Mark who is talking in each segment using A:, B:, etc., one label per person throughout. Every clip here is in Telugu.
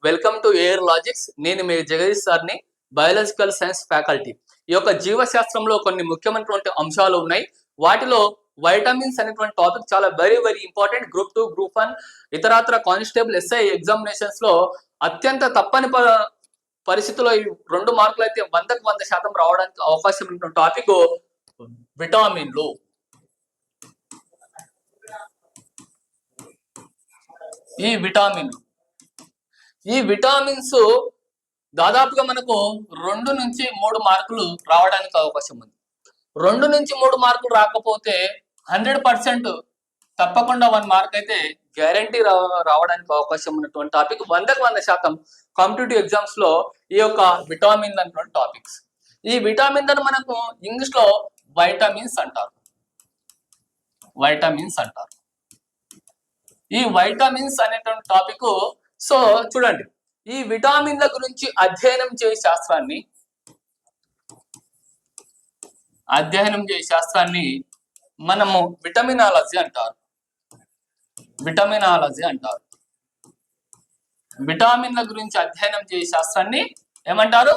A: Welcome to air logics. నేను మీ జగదీష్ సార్ని, బయాలజికల్ సైన్స్ ఫ్యాకల్టీ. ఈ యొక్క జీవశాస్త్రంలో కొన్ని ముఖ్యమైనటువంటి అంశాలు ఉన్నాయి. వాటిలో వైటమిన్స్ అనేటువంటి టాపిక్ చాలా వెరీ ఇంపార్టెంట్. గ్రూప్ 2, గ్రూప్ 1, ఇతరత్ర కానిస్టేబుల్ ఎస్ఐ ఎగ్జామినేషన్స్ లో అత్యంత తప్పని పరిస్థితుల్లో ఈ 2 మార్కులు అయితే 100కు 100% రావడానికి అవకాశం ఉన్నటువంటి టాపిక్ విటామిన్లు. ఈ విటామిన్స్ దాదాపుగా మనకు 2 నుంచి 3 మార్కులు రావడానికి అవకాశం ఉంది. 2 నుంచి 3 మార్కులు రాకపోతే 100% తప్పకుండా 1 మార్క్ అయితే గ్యారంటీ రావడానికి అవకాశం ఉన్నటువంటి టాపిక్. 100కు 100% కాంపిటేటివ్ ఎగ్జామ్స్ లో ఈ యొక్క విటామిన్ అనేటువంటి టాపిక్స్. ఈ విటామిన్ అని మనకు ఇంగ్లీష్ లో వైటమిన్స్ అంటారు. ఈ వైటమిన్స్ అనేటువంటి టాపిక్. సో చూడండి, ఈ విటామిన్ల గురించి అధ్యయనం చేసే శాస్త్రాన్ని మనము విటమినాలజీ అంటారు. విటామిన్ల గురించి అధ్యయనం చేసే శాస్త్రాన్ని ఏమంటారు?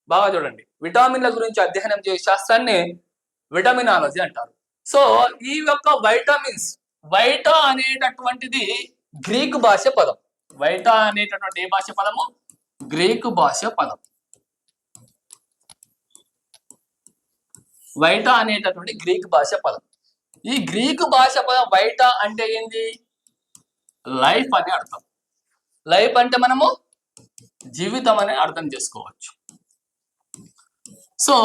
A: బాగా చూడండి, విటామిన్ల గురించి అధ్యయనం చేసే శాస్త్రాన్ని విటమినాలజీ అంటారు. సో ఈ యొక్క వైటమిన్స్, వైటా అనేటటువంటిది గ్రీకు భాష పదం. వైటా అనేటటువంటి ఏ భాష పదము? గ్రీకు భాష పదం. వైటా అనేటటువంటి గ్రీకు భాష పదం. ఈ గ్రీకు భాష పదం వైటా అంటే ఏంది? లైఫ్ అని అర్థం. లైఫ్ అంటే మనము జీవితం అని అర్థం చేసుకోవచ్చు. సో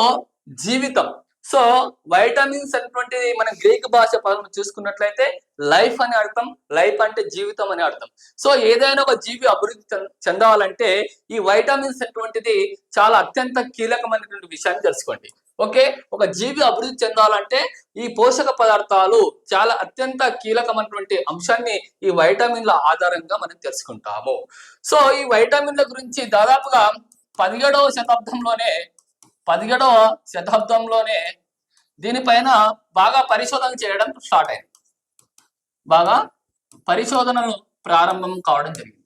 A: జీవితం. సో వైటమిన్స్ అనేటువంటిది మన గ్రీక్ భాష పదం చూసుకున్నట్లయితే లైఫ్ అని అర్థం. లైఫ్ అంటే జీవితం అని అర్థం. సో ఏదైనా ఒక జీవి అభివృద్ధి చెందాలంటే ఈ వైటమిన్స్ అనేటువంటిది చాలా అత్యంత కీలకమైనటువంటి విషయాన్ని తెలుసుకోండి. ఓకే, ఒక జీవి అభివృద్ధి చెందాలంటే ఈ పోషక పదార్థాలు చాలా అత్యంత కీలకమైనటువంటి అంశాన్ని ఈ వైటమిన్ల ఆధారంగా మనం తెలుసుకుంటాము. సో ఈ వైటమిన్ల గురించి దాదాపుగా 17వ శతాబ్దంలోనే దీనిపైన బాగా పరిశోధన చేయడం స్టార్ట్ అయింది. బాగా పరిశోధనలు ప్రారంభం కావడం జరిగింది.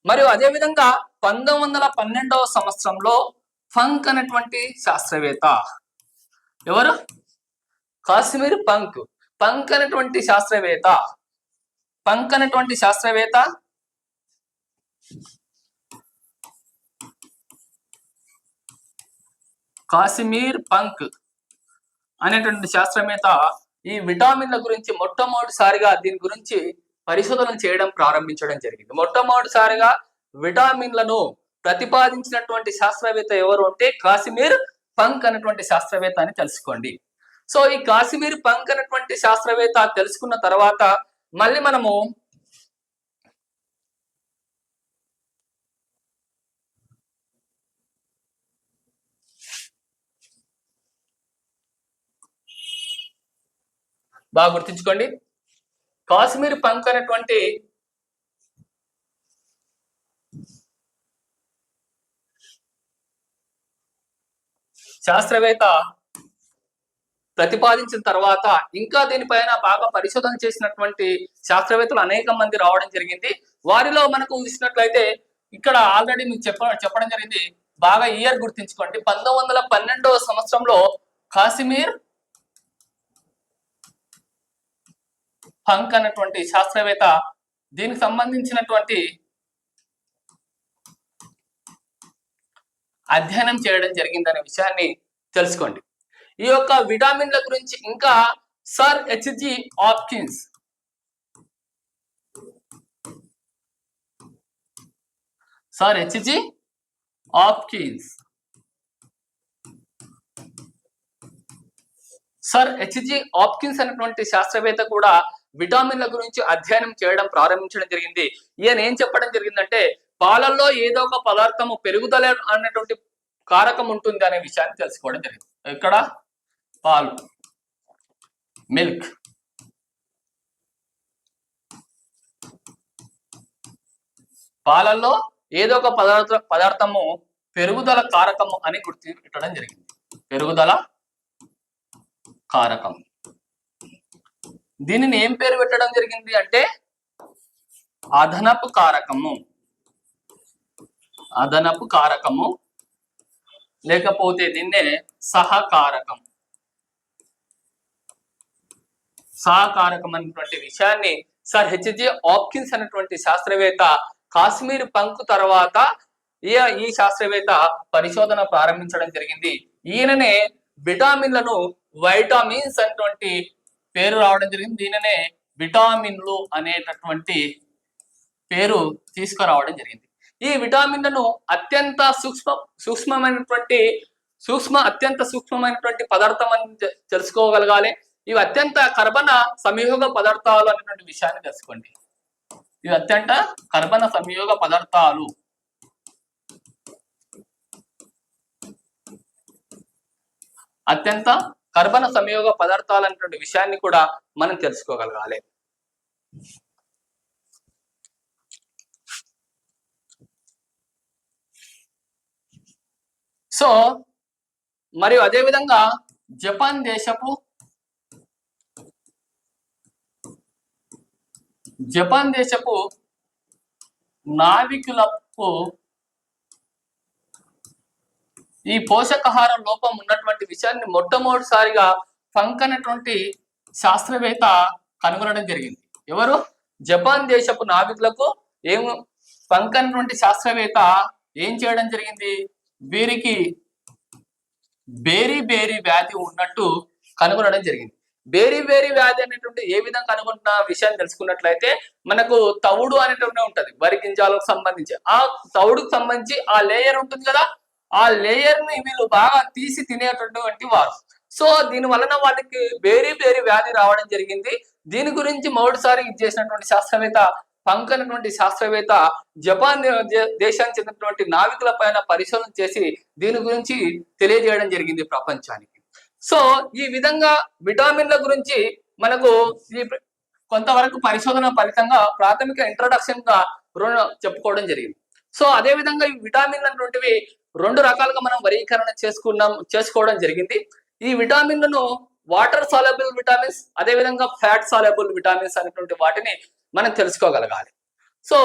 A: మరియు అదేవిధంగా 1912వ సంవత్సరంలో ఫంక్ అనేటువంటి శాస్త్రవేత్త, ఎవరు? కాశ్మీర్ పంక్ అనేటువంటి శాస్త్రవేత్త కాశ్మీర్ పంక్ అనేటువంటి శాస్త్రవేత్త ఈ విటామిన్ల గురించి మొట్టమొదటిసారిగా దీని గురించి పరిశోధన చేయడం ప్రారంభించడం జరిగింది. మొట్టమొదటిసారిగా విటామిన్లను ప్రతిపాదించినటువంటి శాస్త్రవేత్త ఎవరు అంటే కాశ్మీర్ పంక్ అనేటువంటి శాస్త్రవేత్త అని తెలుసుకోండి. సో ఈ కాశ్మీర్ పంక్ అనేటువంటి శాస్త్రవేత్త తెలుసుకున్న తర్వాత మళ్ళీ మనము బాగా గుర్తుంచుకోండి, కాశ్మీర్ పంక్ అనేటువంటి శాస్త్రవేత్త ప్రతిపాదించిన తర్వాత ఇంకా దీనిపైన బాగా పరిశోధన చేసినటువంటి శాస్త్రవేత్తలు అనేక మంది రావడం జరిగింది. వారిలో మనకు చూసినట్లయితే ఇక్కడ ఆల్రెడీ మీకు చెప్పడం జరిగింది. బాగా ఇయర్ గుర్తుంచుకోండి, 1912వ సంవత్సరంలో కాశ్మీర్ పంక్ అన్నటువంటి శాస్త్రవేత్త దీనికి సంబంధించినటువంటి అధ్యయనం చేయడం జరిగిందనే విషయాన్ని తెలుసుకోండి. ఈ యొక్క విటామిన్ల గురించి ఇంకా సర్ హెచ్జి ఆప్కిన్స్ అనేటువంటి శాస్త్రవేత్త కూడా విటామిన్ల గురించి అధ్యయనం చేయడం ప్రారంభించడం జరిగింది. ఈయన ఏం చెప్పడం జరిగిందంటే పాలల్లో ఏదో ఒక పదార్థము పెరుగుదల అన్నటువంటి కారకం ఉంటుంది అనే విషయాన్ని తెలుసుకోవడం జరిగింది. ఇక్కడ పాలు, మిల్క్, పాలల్లో ఏదో ఒక పదార్థము పెరుగుదల కారకము అని గుర్తుపెట్టడం జరిగింది. పెరుగుదల కారకం. దీనిని ఏం పేరు పెట్టడం జరిగింది అంటే అదనపు కారకము. అదనపు కారకము, లేకపోతే దీన్నే సహకారకం. సహకారకం అనేటువంటి విషయాన్ని సర్ హెచ్జే హాప్కిన్స్ అనేటువంటి శాస్త్రవేత్త కాశ్మీర్ పంకు తర్వాత ఈ శాస్త్రవేత్త పరిశోధన ప్రారంభించడం జరిగింది. ఈయననే విటామిన్లను వైటామిన్స్ అనేటువంటి పేరు రావడం జరిగింది. దీనినే విటామిన్లు అనేటటువంటి పేరు తీసుకురావడం జరిగింది. ఈ విటామిన్లను అత్యంత సూక్ష్మమైనటువంటి పదార్థం అని తెలుసుకోగలగాలి. ఇవి అత్యంత కర్బన సంయోగ పదార్థాలు అనేటువంటి విషయాన్ని తెలుసుకోండి. ఇవి అత్యంత కర్బన సంయోగ పదార్థాలు. అత్యంత కర్బన సంయోగ పదార్థాలు అనేటువంటి విషయాన్ని కూడా మనం తెలుసుకోగలగాలి. సో మరియు అదేవిధంగా జపాన్ దేశపు నావికులకు ఈ పోషకాహార లోపం ఉన్నటువంటి విషయాన్ని మొట్టమొదటిసారిగా ఫంక్ అనేటువంటి శాస్త్రవేత్త కనుగొనడం జరిగింది. ఎవరు? జపాన్ దేశపు నావికులకు ఫంక్ అనేటువంటి శాస్త్రవేత్త ఏం చేయడం జరిగింది? వీరికి బేరీ వ్యాధి ఉన్నట్టు కనుగొనడం జరిగింది. బేరీ వ్యాధి అనేటువంటి ఏ విధంగా కనుగొన్న విషయాన్ని తెలుసుకున్నట్లయితే మనకు తవుడు అనేటువంటి ఉంటది వరి గింజలకు సంబంధించి. ఆ తవుడుకు సంబంధించి ఆ లేయర్ ఉంటుంది కదా, ఆ లేయర్ ని వీళ్ళు బాగా తీసి తినేటటువంటి వారు. సో దీని వలన వాళ్ళకి బేరీ వ్యాధి రావడం జరిగింది. దీని గురించి మొదటిసారి చేసినటువంటి శాస్త్రవేత్త ఫంక్ అనేటువంటి శాస్త్రవేత్త జపాన్ దేశానికి చెందినటువంటి నావికుల పైన పరిశోధన చేసి దీని గురించి తెలియజేయడం జరిగింది ప్రపంచానికి. సో ఈ విధంగా విటామిన్ల గురించి మనకు ఈ కొంతవరకు పరిశోధన ఫలితంగా ప్రాథమిక ఇంట్రడక్షన్ గా చెప్పుకోవడం జరిగింది. సో అదే విధంగా ఈ విటామిన్లు అనేటువంటివి రెండు రకాలుగా మనం వర్గీకరణ చేసుకోవడం జరిగింది. ఈ విటామిన్లను వాటర్ సాల్యుబుల్ విటామిన్స్, అదే విధంగా ఫ్యాట్ సాల్యుబుల్ విటామిన్స్ అనేటువంటి వాటిని మనం తెలుసుకోగలగాలి. సో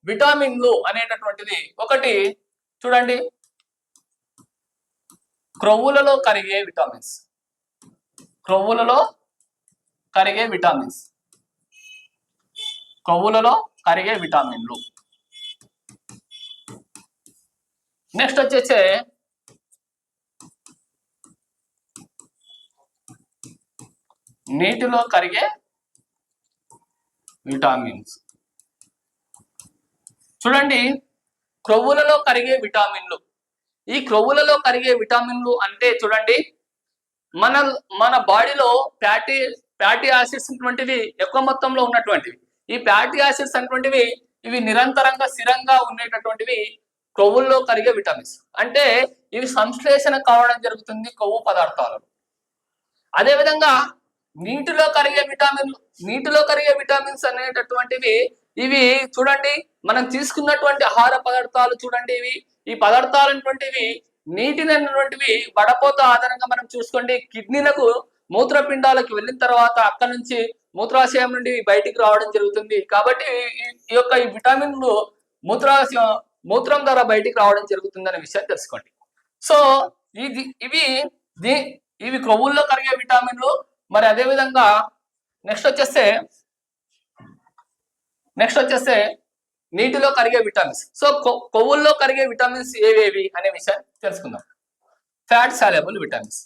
A: విటామిన్లు అనేటటువంటిది ఒకటి చూడండి, క్రొవ్వులలో కరిగే విటామిన్స్. క్రొవ్వులలో కరిగే విటామిన్లు. నెక్స్ట్ వచ్చేసే నీటిలో కరిగే విటామిన్స్. చూడండి, క్రొవ్వులలో కరిగే విటామిన్లు. ఈ క్రొవ్వులలో కరిగే విటామిన్లు అంటే చూడండి, మన బాడీలో ఫ్యాటీ యాసిడ్స్ అటువంటివి ఎక్కువ మొత్తంలో ఉన్నటువంటివి. ఈ ఫ్యాటీ యాసిడ్స్ అటువంటివి ఇవి నిరంతరంగా స్థిరంగా ఉండేటటువంటివి క్రొవ్వుల్లో కరిగే విటమిన్స్. అంటే ఇవి సంశ్లేషణ కావడం జరుగుతుంది కొవ్వు పదార్థాలు. అదేవిధంగా నీటిలో కరిగే విటామిన్స్ అనేటటువంటివి ఇవి చూడండి, మనం తీసుకున్నటువంటి ఆహార పదార్థాలు చూడండి, ఈ పదార్థాలు అనేటువంటివి నీటిని అనేటువంటివి వడపోత ఆధారంగా మనం చూసుకోండి, కిడ్నీలకు మూత్రపిండాలకు వెళ్ళిన తర్వాత అక్కడ నుంచి మూత్రాశయం నుండి బయటికి రావడం జరుగుతుంది. కాబట్టి ఈ విటామిన్లు మూత్రం ద్వారా బయటికి రావడం జరుగుతుంది అనే విషయాన్ని తెలుసుకోండి. సో ఇవి క్రొవ్వుల్లో కరిగే విటామిన్లు. మరి అదే విధంగా నెక్స్ట్ వచ్చేస్తే నీటిలో కరిగే విటామిన్స్. సో కొవ్వుల్లో కరిగే విటామిన్స్ ఏవేవి అనే విషయాన్ని తెలుసుకుందాం. Fat soluble vitamins.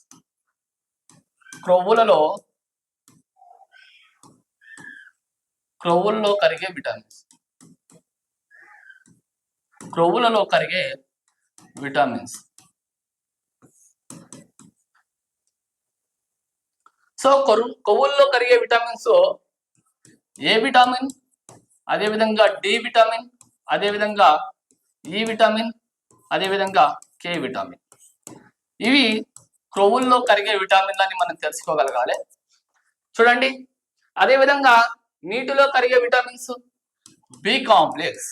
A: క్రొవ్వుల్లో కరిగే విటామిన్స్. క్రొవ్వులలో కరిగే విటామిన్స్. సో కొవ్వుల్లో కరిగే విటామిన్స్ ఏ విటామిన్, అదేవిధంగా డి విటామిన్, అదేవిధంగా ఈ విటామిన్, అదేవిధంగా కే విటామిన్. ఇవి క్రొవ్వుల్లో కరిగే విటామిన్లని మనం తెలుసుకోగలగాలి. చూడండి, అదేవిధంగా నీటిలో కరిగే విటామిన్స్ బి కాంప్లెక్స్.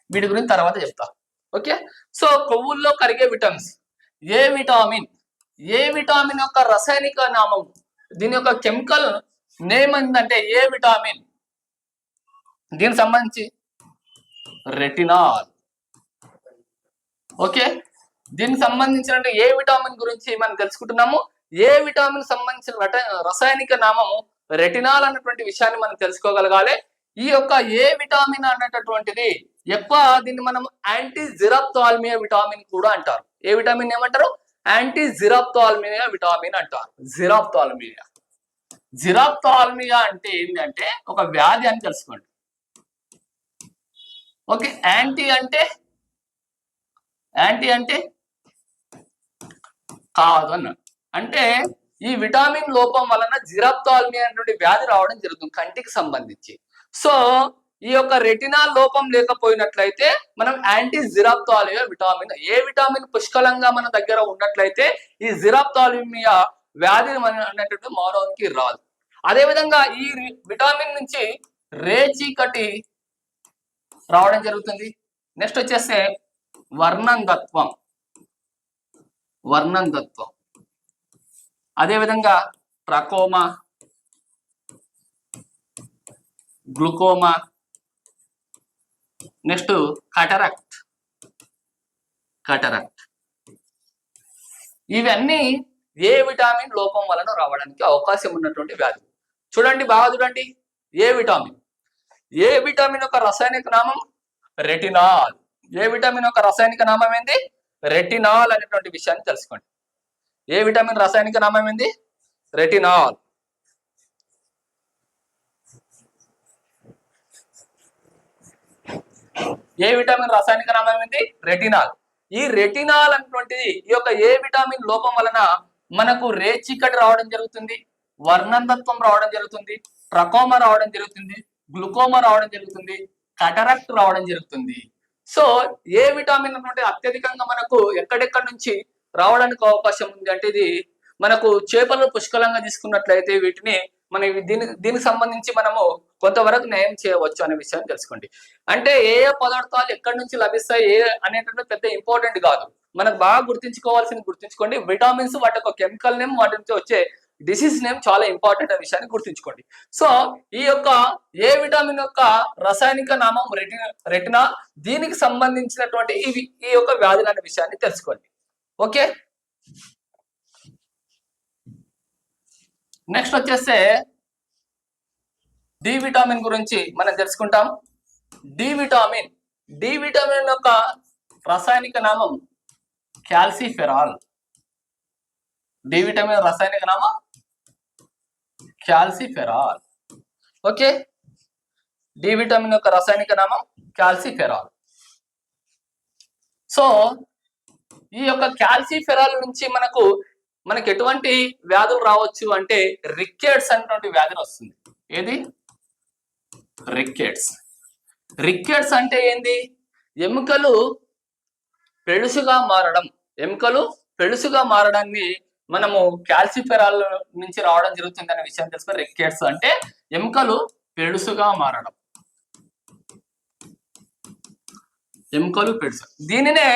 A: వీటి గురించి తర్వాత చెప్తా. ఓకే, సో కొవ్వుల్లో కరిగే విటమిన్స్ ఏ విటామిన్ యొక్క రసాయనిక నామం, దీని యొక్క కెమికల్ నేమ్ ఏంటంటే ఏ విటామిన్. దీనికి సంబంధించి రెటినాల్. ఓకే, దీనికి సంబంధించిన ఏ విటామిన్ గురించి మనం తెలుసుకుంటున్నాము. ఏ విటామిన్ సంబంధించిన రసాయనిక నామము రెటినాల్ అన్నటువంటి విషయాన్ని మనం తెలుసుకోగలగాలి. ఈ యొక్క ఏ విటామిన్ అన్నటువంటిది ఎక్కువ దీన్ని మనం యాంటీ జిరాప్థాల్మియా విటామిన్ కూడా అంటారు. ఏ విటామిన్ ఏమంటారు? యాంటీ జిరాప్థాల్మియా విటామిన్ అంటారు. జిరాప్థాల్మియా. జిరాప్థాల్మియా అంటే ఏంటంటే ఒక వ్యాధి అని తెలుసుకోండి. ఓకే, యాంటీ అంటే కాదు అన్నాడు. అంటే ఈ విటామిన్ లోపం వలన జిరాప్థాల్మియా అనేటువంటి వ్యాధి రావడం జరుగుతుంది కంటికి సంబంధించి. సో ఈ యొక్క రెటినాల్ లోపం లేకపోయినట్లయితే మనం యాంటీ జిరాప్థాల్మియా విటామిన్, ఏ విటామిన్ పుష్కలంగా మన దగ్గర ఉన్నట్లయితే ఈ జిరాప్థాల్మియా వ్యాధి అనేటువంటి మానవునికి రాదు. అదేవిధంగా ఈ విటామిన్ నుంచి రేచీకటి రావడం జరుగుతుంది. నెక్స్ట్ వచ్చేస్తే వర్ణంగత్వం. అదేవిధంగా ట్రకోమా, గ్లూకోమా, నెక్స్ట్ కటరాక్ట్. ఇవన్నీ ఏ విటామిన్ లోపం వలన రావడానికి అవకాశం ఉన్నటువంటి వ్యాధి. చూడండి, బాగా చూడండి. ఏ విటామిన్ యొక్క రసాయనిక నామం రెటినాల్. ఏ విటామిన్ యొక్క రసాయనిక నామం ఏంది? రెటినాల్ అనేటువంటి విషయాన్ని తెలుసుకోండి. ఏ విటామిన్ రసాయనిక నామం ఏంది? రెటినాల్. ఏ విటామిన్ రసాయనిక నామం ఏంది? రెటినాల్. ఈ రెటినాల్ అనేటువంటిది ఈ యొక్క ఏ విటామిన్ లోపం వలన మనకు రేచీకటి రావడం జరుగుతుంది, వర్ణంతత్వం రావడం జరుగుతుంది, ట్రకోమా రావడం జరుగుతుంది, గ్లూకోమా రావడం జరుగుతుంది, కటరాక్ట్ రావడం జరుగుతుంది. సో ఏ విటామిన్ అన్నటువంటి అత్యధికంగా మనకు ఎక్కడెక్కడి నుంచి రావడానికి అవకాశం ఉంది అంటే ఇది మనకు చేపలు పుష్కలంగా తీసుకున్నట్లయితే వీటిని మన దీనికి సంబంధించి మనము కొంతవరకు నయం చేయవచ్చు అనే విషయాన్ని తెలుసుకోండి. అంటే ఏ పదార్థాలు ఎక్కడి నుంచి లభిస్తాయి అనేటువంటి పెద్ద ఇంపార్టెంట్ కాదు. మనకు బాగా గుర్తుంచుకోండి. విటామిన్స్ వాటి యొక్క కెమికల్ నేమ్, వాటి నుంచి వచ్చే డిసీజ్ నేమ్ చాలా ఇంపార్టెంట్ అనే విషయాన్ని గుర్తుంచుకోండి. సో ఈ యొక్క ఏ విటామిన్ యొక్క రసాయనిక నామం రెటినా. దీనికి సంబంధించినటువంటి ఈ యొక్క వ్యాధులు అనే విషయాన్ని తెలుసుకోండి. ఓకే, నెక్స్ట్ వచ్చేస్తే డి విటామిన్ గురించి మనం తెలుసుకుంటాం. డి విటామిన్ యొక్క రసాయనిక నామం క్యాల్సిఫెరాల్. డి విటమిన్ రసాయనిక నామం క్యాల్సిఫెరాల్. ఓకే, డి విటమిన్ యొక్క రసాయనిక నామం క్యాల్సిఫెరాల్. సో ఈ యొక్క క్యాల్సిఫెరాల్ నుంచి మనకి ఎటువంటి వ్యాధులు రావచ్చు అంటే రికెట్స్ అనేటువంటి వ్యాధి వస్తుంది. ఏది? రికెట్స్ అంటే ఏంది? ఎముకలు పెళుసుగా మారడాన్ని మనము క్యాల్సిఫెరాల్ నుంచి రావడం జరుగుతుంది అనే విషయం తెలుసుకొని రికెట్స్ అంటే ఎముకలు పెళుసుగా మారడం. దీనినే